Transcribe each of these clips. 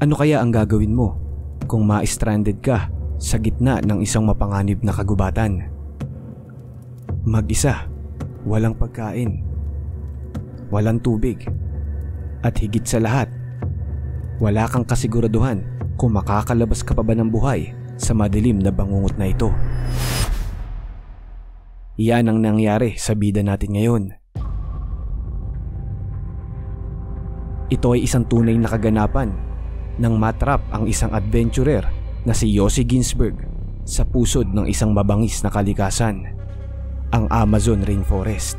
Ano kaya ang gagawin mo kung ma-stranded ka sa gitna ng isang mapanganib na kagubatan? Mag-isa, walang pagkain, walang tubig, at higit sa lahat, wala kang kasiguraduhan kung makakalabas ka pa ba ng buhay sa madilim na bangungot na ito. Iyan ang nangyari sa bida natin ngayon. Ito ay isang tunay na kaganapan nang matrap ang isang adventurer na si Yossi Ginsberg sa pusod ng isang mabangis na kalikasan, ang Amazon Rainforest.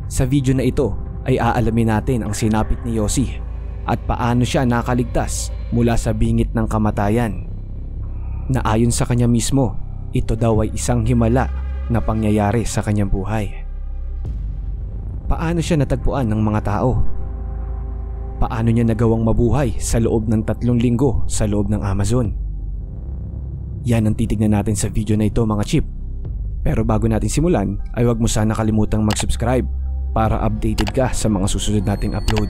Sa video na ito ay aalamin natin ang sinapit ni Yossi at paano siya nakaligtas mula sa bingit ng kamatayan, na ayon sa kanya mismo, ito daw ay isang himala na pangyayari sa kanyang buhay. Paano siya natagpuan ng mga tao? Paano niya nagawang mabuhay sa loob ng 3 linggo sa loob ng Amazon? Yan ang titignan natin sa video na ito, mga chip. Pero bago natin simulan ay huwag mo sana kalimutang mag-subscribe para updated ka sa mga susunod nating upload.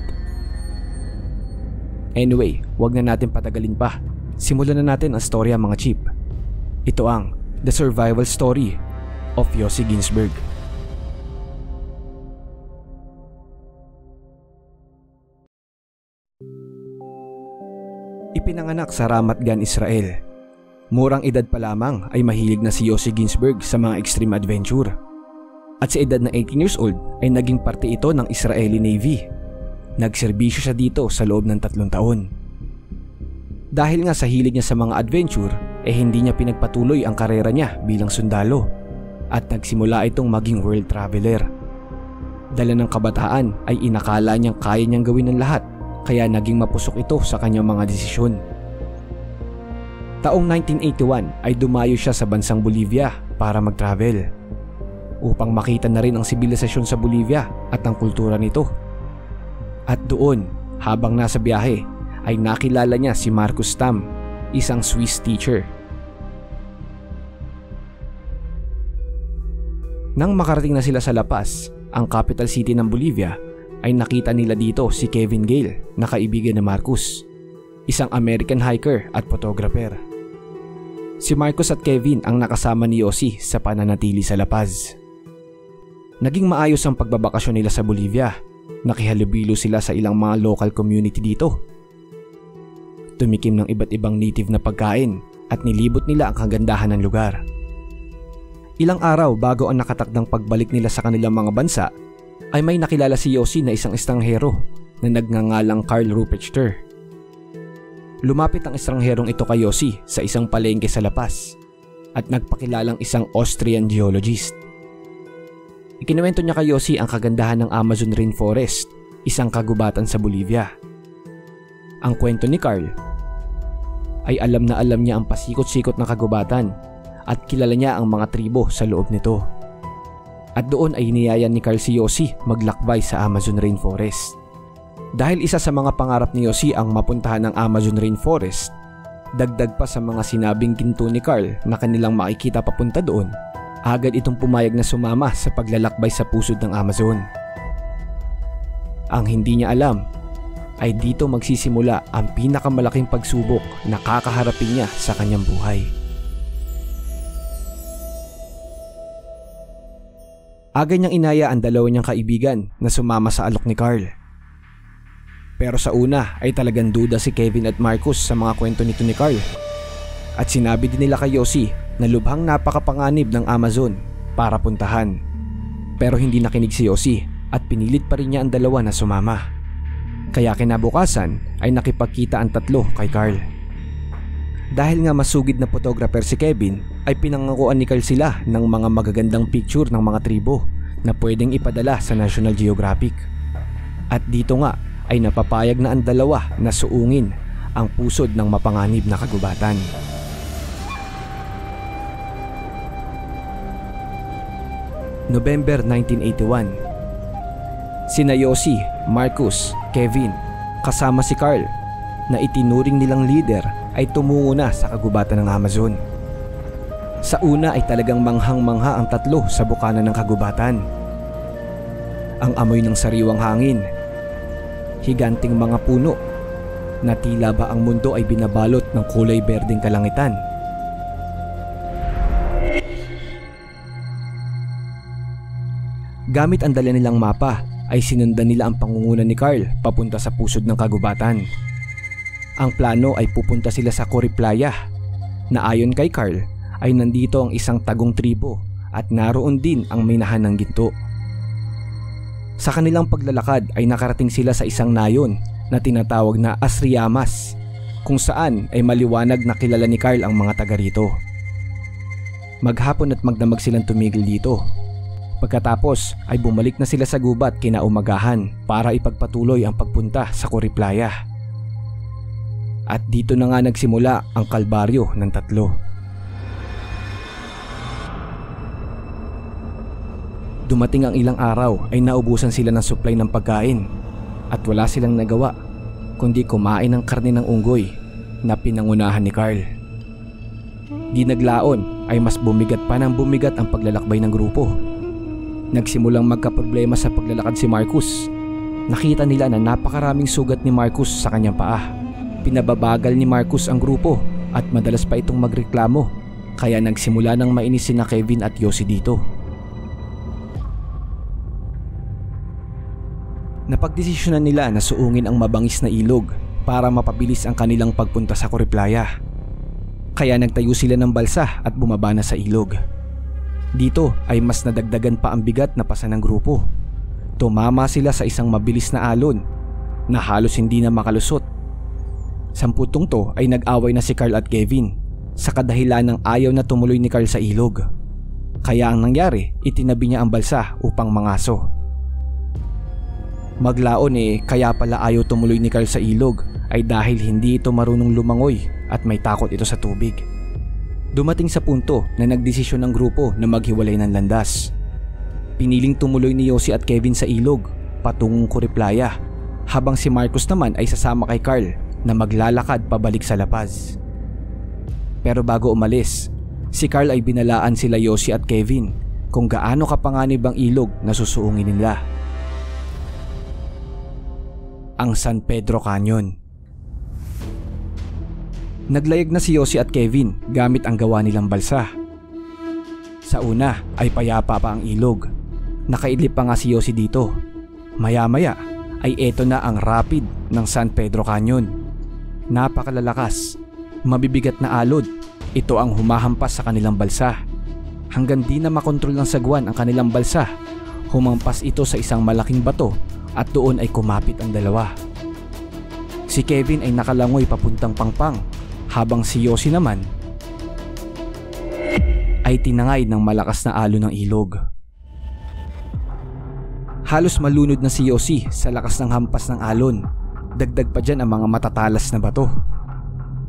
Anyway, huwag na natin patagalin pa. Simulan na natin ang storya, mga chip. Ito ang The Survival Story of Yossi Ginsberg. Ipinanganak sa Ramat Gan, Israel. Murang edad pa lamang ay mahilig na si Yossi Ginsberg sa mga extreme adventure. At sa edad na 18 years old ay naging parte ito ng Israeli Navy. Nagserbisyo siya dito sa loob ng 3 taon. Dahil nga sa hilig niya sa mga adventure, hindi niya pinagpatuloy ang karera niya bilang sundalo at nagsimula itong maging world traveler. Dala ng kabataan ay inakala niyang kaya niyang gawin ng lahat, kaya naging mapusok ito sa kanyang mga desisyon. Taong 1981 ay dumayo siya sa bansang Bolivia para mag-travel upang makita na rin ang sibilisasyon sa Bolivia at ang kultura nito. At doon, habang nasa biyahe, ay nakilala niya si Marcus Tam, isang Swiss teacher. Nang makarating na sila sa La Paz, ang capital city ng Bolivia, ay nakita nila dito si Kevin Gale na kaibigan ni Marcus, isang American hiker at photographer. Si Marcus at Kevin ang nakasama ni Yossi sa pananatili sa La Paz. Naging maayos ang pagbabakasyon nila sa Bolivia. Nakihalubilo sila sa ilang mga local community dito. Tumikim ng iba't ibang native na pagkain at nilibot nila ang kagandahan ng lugar. Ilang araw bago ang nakatakdang pagbalik nila sa kanilang mga bansa, ay may nakilala si Yossi na isang estranghero na nagngangalang Carl Ruprechter. Lumapit ang estrangherong ito kay Yossi sa isang palengke sa La Paz at nagpakilalang isang Austrian geologist. Ikinuwento niya kay Yossi ang kagandahan ng Amazon Rainforest, isang kagubatan sa Bolivia. Ang kwento ni Carl ay alam na alam niya ang pasikot-sikot ng kagubatan at kilala niya ang mga tribo sa loob nito. At doon ay hiniyayan ni Carl si Yossi maglakbay sa Amazon Rainforest. Dahil isa sa mga pangarap ni Yossi ang mapuntahan ng Amazon Rainforest, dagdag pa sa mga sinabing ginto ni Carl na kanilang makikita papunta doon, agad itong pumayag na sumama sa paglalakbay sa pusod ng Amazon. Ang hindi niya alam ay dito magsisimula ang pinakamalaking pagsubok na kakaharapin niya sa kanyang buhay. Agad niyang inaya ang dalawa niyang kaibigan na sumama sa alok ni Carl. Pero sa una ay talagang duda si Kevin at Marcus sa mga kwento nito ni Carl. At sinabi din nila kay Yossi na lubhang napakapanganib ng Amazon para puntahan. Pero hindi nakinig si Yossi at pinilit pa rin niya ang dalawa na sumama. Kaya kinabukasan ay nakipagkita ang tatlo kay Carl. Dahil nga masugid na photographer si Kevin, ay pinangakuan ni Carl sila ng mga magagandang picture ng mga tribo na pwedeng ipadala sa National Geographic. At dito nga ay napapayag na ang dalawa na suungin ang pusod ng mapanganib na kagubatan. November 1981. Sina Yossi, Marcus, Kevin, kasama si Carl na itinuring nilang leader ay tumungo na sa kagubatan ng Amazon. Sa una ay talagang manghang-mangha ang tatlo sa bukana ng kagubatan. Ang amoy ng sariwang hangin, higanting mga puno na tila ba ang mundo ay binabalot ng kulay berdeng kalangitan. Gamit ang dala nilang mapa ay sinundan nila ang pangunguna ni Carl papunta sa pusod ng kagubatan. Ang plano ay pupunta sila sa Cory Playa na ayon kay Carl ay nandito ang isang tagong tribo at naroon din ang may nahanang ginto. Sa kanilang paglalakad ay nakarating sila sa isang nayon na tinatawag na Asriamas, kung saan ay maliwanag na kilala ni Carl ang mga taga rito. Maghapon at magdamag silang tumigil dito. Pagkatapos ay bumalik na sila sa gubat kinaumagahan para ipagpatuloy ang pagpunta sa Cory Playa. At dito na nga nagsimula ang kalbaryo ng tatlo. Dumating ang ilang araw ay naubusan sila ng supply ng pagkain at wala silang nagawa kundi kumain ng karne ng unggoy na pinangunahan ni Carl. Di naglaon ay mas bumigat pa ng bumigat ang paglalakbay ng grupo. Nagsimulang magkaproblema sa paglalakad si Marcus. Nakita nila na napakaraming sugat ni Marcus sa kanyang paa. Pinababagal ni Marcus ang grupo at madalas pa itong magreklamo, kaya nagsimula ng mainis sina Kevin at Yossi dito. Napagdesisyonan nila na suungin ang mabangis na ilog para mapabilis ang kanilang pagpunta sa Cory Playa. Kaya nagtayo sila ng balsa at bumaba na sa ilog. Dito ay mas nadagdagan pa ang bigat na pasa ng grupo. Tumama sila sa isang mabilis na alon na halos hindi na makalusot. Sa putong to ay nag-away na si Carl at Kevin sa kadahilan ng ayaw na tumuloy ni Carl sa ilog. Kaya ang nangyari, itinabi niya ang balsa upang mangaso. Maglaon kaya pala ayaw tumuloy ni Carl sa ilog ay dahil hindi ito marunong lumangoy at may takot ito sa tubig. Dumating sa punto na nagdesisyon ng grupo na maghiwalay ng landas. Piniling tumuloy ni Yossi at Kevin sa ilog patungong Cory Playa, habang si Marcus naman ay sasama kay Carl na maglalakad pabalik sa La Paz. Pero bago umalis, si Carl ay binalaan sila Yossi at Kevin kung gaano kapanganib ang ilog na susuungin nila. Ang San Pedro Canyon. Naglayag na si Yossi at Kevin gamit ang gawa nilang balsa. Sa una ay payapa pa ang ilog. Nakaidlip pa nga si Yossi dito. Maya-maya ay eto na ang rapid ng San Pedro Canyon. Napakalalakas, mabibigat na alod. Ito ang humahampas sa kanilang balsa. Hanggang di na makontrol ng sagwan ang kanilang balsa, humampas ito sa isang malaking bato at doon ay kumapit ang dalawa. Si Kevin ay nakalangoy papuntang Pangpang, habang si Yossi naman ay tinangay ng malakas na alon ng ilog. Halos malunod na si Yossi sa lakas ng hampas ng alon. Dagdag pa dyan ang mga matatalas na bato.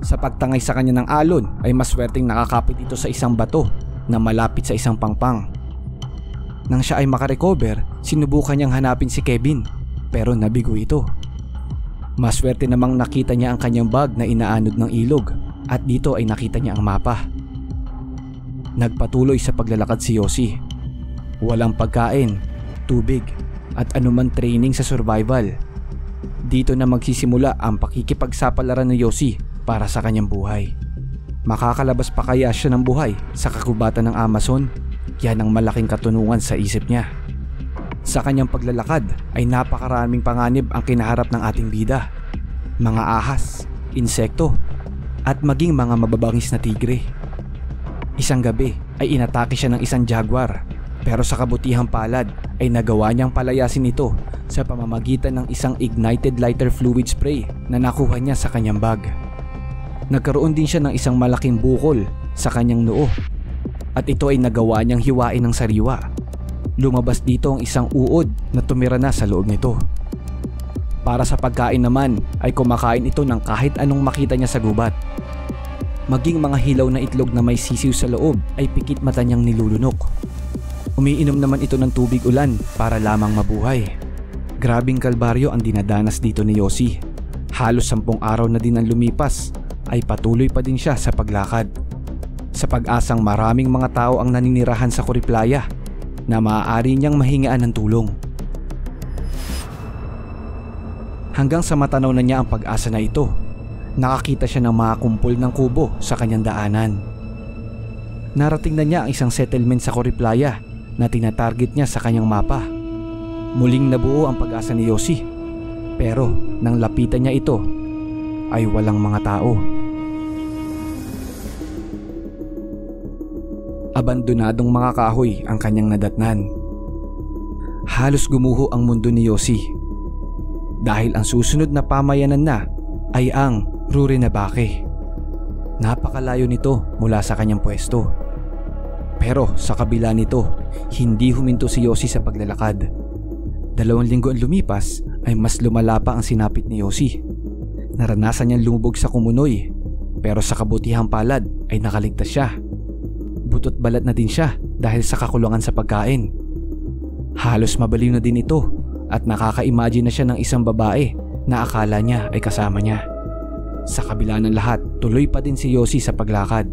Sa pagtangay sa kanya ng alon ay maswerteng nakakapit ito sa isang bato na malapit sa isang pangpang. Nang siya ay makarecover, sinubukan niyang hanapin si Kevin pero nabigo ito. Maswerte namang nakita niya ang kanyang bag na inaanod ng ilog at dito ay nakita niya ang mapa. Nagpatuloy sa paglalakad si Yossi. Walang pagkain, tubig at anuman training sa survival. Dito na magsisimula ang pakikipagsapalaran ni Yossi para sa kanyang buhay. Makakalabas pa kaya siya ng buhay sa kagubatan ng Amazon? Yan ang malaking katunungan sa isip niya. Sa kanyang paglalakad ay napakaraming panganib ang kinaharap ng ating bida. Mga ahas, insekto, at maging mga mababangis na tigre. Isang gabi ay inatake siya ng isang jaguar, pero sa kabutihang palad ay nagawa niyang palayasin ito sa pamamagitan ng isang ignited lighter fluid spray na nakuha niya sa kanyang bag. Nagkaroon din siya ng isang malaking bukol sa kanyang noo at ito ay nagawa niyang hiwain ng sariwa. Lumabas dito ang isang uod na tumira na sa loob nito. Para sa pagkain naman ay kumakain ito ng kahit anong makita niya sa gubat. Maging mga hilaw na itlog na may sisiw sa loob ay pikit mata niyang nilulunok. Umiinom naman ito ng tubig ulan para lamang mabuhay. Grabing kalbaryo ang dinadanas dito ni Yossi. Halos 10 araw na din ang lumipas ay patuloy pa din siya sa paglakad. Sa pag-asang maraming mga tao ang naninirahan sa Cory Playa na maaari niyang mahingaan ng tulong. Hanggang sa matanaw na niya ang pag-asa na ito, nakakita siya ng mga kumpol ng kubo sa kanyang daanan. Narating na niya ang isang settlement sa Koriplaya na tinatarget niya sa kanyang mapa. Muling nabuo ang pag-asa ni Yossi, pero nang lapitan niya ito ay walang mga tao. Abandonadong mga kahoy ang kanyang nadatnan. Halos gumuho ang mundo ni Yossi dahil ang susunod na pamayanan na ay ang Rurinabake. Napakalayo nito mula sa kanyang pwesto. Pero sa kabila nito, hindi huminto si Yossi sa paglalakad. 2 linggo ang lumipas ay mas lumala pa ang sinapit ni Yossi. Naranasan niyang lumubog sa Kumunoy, pero sa kabutihang palad ay nakaligtas siya. Butot balat na din siya dahil sa kakulangan sa pagkain. Halos mabaliw na din ito at nakaka-imagine na siya ng isang babae na akala niya ay kasama niya. Sa kabila ng lahat, tuloy pa din si Yossi sa paglakad.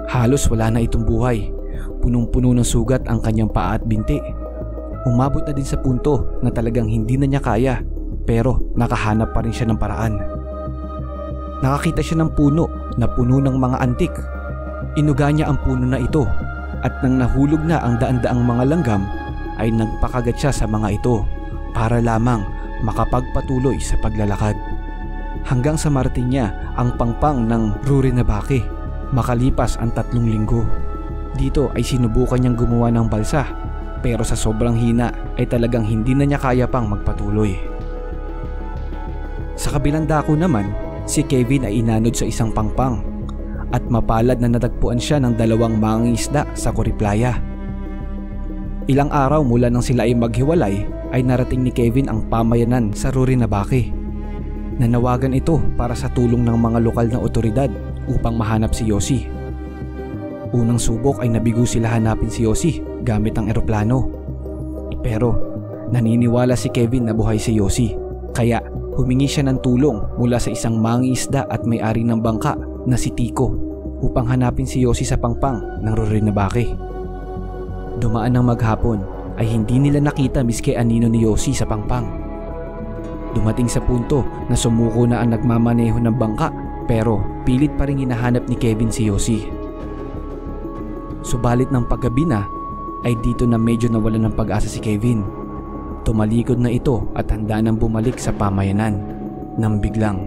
Halos wala na itong buhay. Punong-puno ng sugat ang kanyang paa at binti. Umabot na din sa punto na talagang hindi na niya kaya, pero nakahanap pa rin siya ng paraan. Nakakita siya ng puno na puno ng mga antik. Inuga niya ang puno na ito at nang nahulog na ang daan-daang mga langgam ay nagpakagat siya sa mga ito para lamang makapagpatuloy sa paglalakad. Hanggang sa marating niya ang pangpang ng Rurinabake makalipas ang 3 linggo. Dito ay sinubukan niyang gumawa ng balsa, pero sa sobrang hina ay talagang hindi na niya kaya pang magpatuloy. Sa kabilang dako naman, si Kevin ay inanod sa isang pangpang at mapalad na natagpuan siya ng 2 mangingisda sa Koriplaya. Ilang araw mula nang sila ay maghiwalay ay narating ni Kevin ang pamayanan sa Rurinabake. Nanawagan ito para sa tulong ng mga lokal na otoridad upang mahanap si Yossi. Unang subok ay nabigo sila hanapin si Yossi gamit ang eroplano. Pero naniniwala si Kevin na buhay si Yossi, kaya humingi siya ng tulong mula sa isang mangingisda at may-ari ng bangka na si Tico upang hanapin si Yossi sa pangpang ng Rurinabake. Dumaan ng maghapon ay hindi nila nakita miski anino ni Yossi sa pangpang. Dumating sa punto na sumuko na ang nagmamaneho ng bangka, pero pilit pa rin hinahanap ni Kevin si Yossi. Subalit ng paggabi na ay dito na medyo nawalan ng pag-asa si Kevin. Tumalikod na ito at handa nang bumalik sa pamayanan nang biglang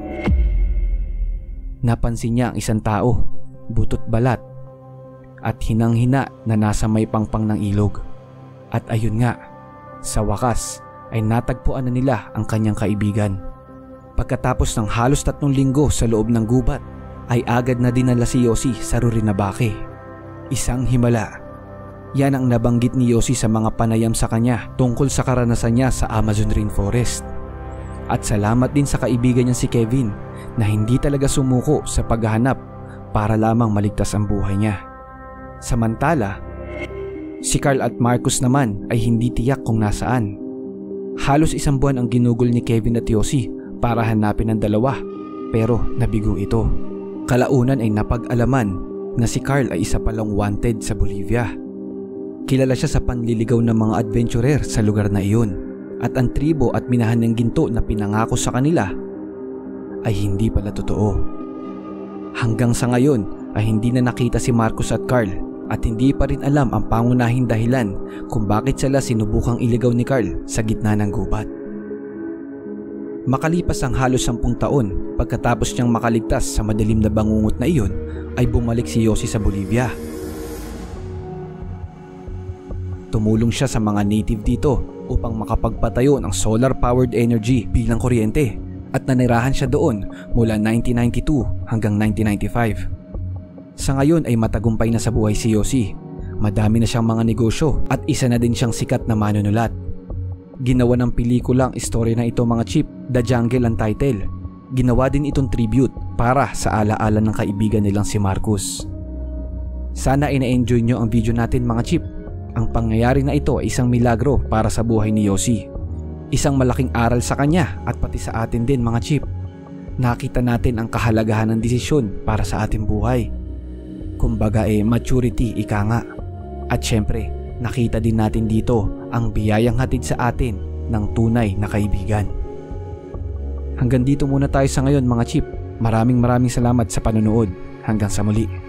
napansin niya ang isang tao, butot balat at hinang-hina na nasa may pangpang ng ilog. At ayun nga, sa wakas ay natagpuan na nila ang kanyang kaibigan. Pagkatapos ng halos 3 linggo sa loob ng gubat ay agad na dinala si Yossi sa Rurinabake. Isang himala. Yan ang nabanggit ni Yossi sa mga panayam sa kanya tungkol sa karanasan niya sa Amazon Rainforest. At salamat din sa kaibigan niya si Kevin na hindi talaga sumuko sa paghahanap para lamang maligtas ang buhay niya. Samantala, si Carl at Marcus naman ay hindi tiyak kung nasaan. Halos 1 buwan ang ginugol ni Kevin at Yossi para hanapin ang dalawa, pero nabigo ito. Kalaunan ay napag-alaman na si Carl ay isa palang wanted sa Bolivia. Kilala siya sa panliligaw ng mga adventurer sa lugar na iyon, at ang tribo at minahan ng ginto na pinangako sa kanila ay hindi pala totoo. Hanggang sa ngayon ay hindi na nakita si Marcus at Carl, at hindi pa rin alam ang pangunahing dahilan kung bakit sila sinubukang iligaw ni Carl sa gitna ng gubat. Makalipas ang halos 10 taon pagkatapos niyang makaligtas sa madilim na bangungot na iyon, ay bumalik si Yossi sa Bolivia. Tumulong siya sa mga native dito upang makapagpatayo ng solar-powered energy bilang kuryente, at nanirahan siya doon mula 1992 hanggang 1995. Sa ngayon ay matagumpay na sa buhay si Yossi. Madami na siyang mga negosyo at isa na din siyang sikat na manunulat. Ginawa ng pelikula ang istorya na ito mga chip, The Jungle ang title. Ginawa din itong tribute para sa alaala ng kaibigan nilang si Marcus. Sana ay na-enjoy nyo ang video natin mga chip. Ang pangyayari na ito ay isang milagro para sa buhay ni Yossi. Isang malaking aral sa kanya at pati sa atin din mga chip. Nakita natin ang kahalagahan ng desisyon para sa ating buhay. Kumbaga maturity ika nga. At syempre, nakita din natin dito ang biyayang hatid sa atin ng tunay na kaibigan. Hanggang dito muna tayo sa ngayon mga chip. Maraming salamat sa panonood. Hanggang sa muli.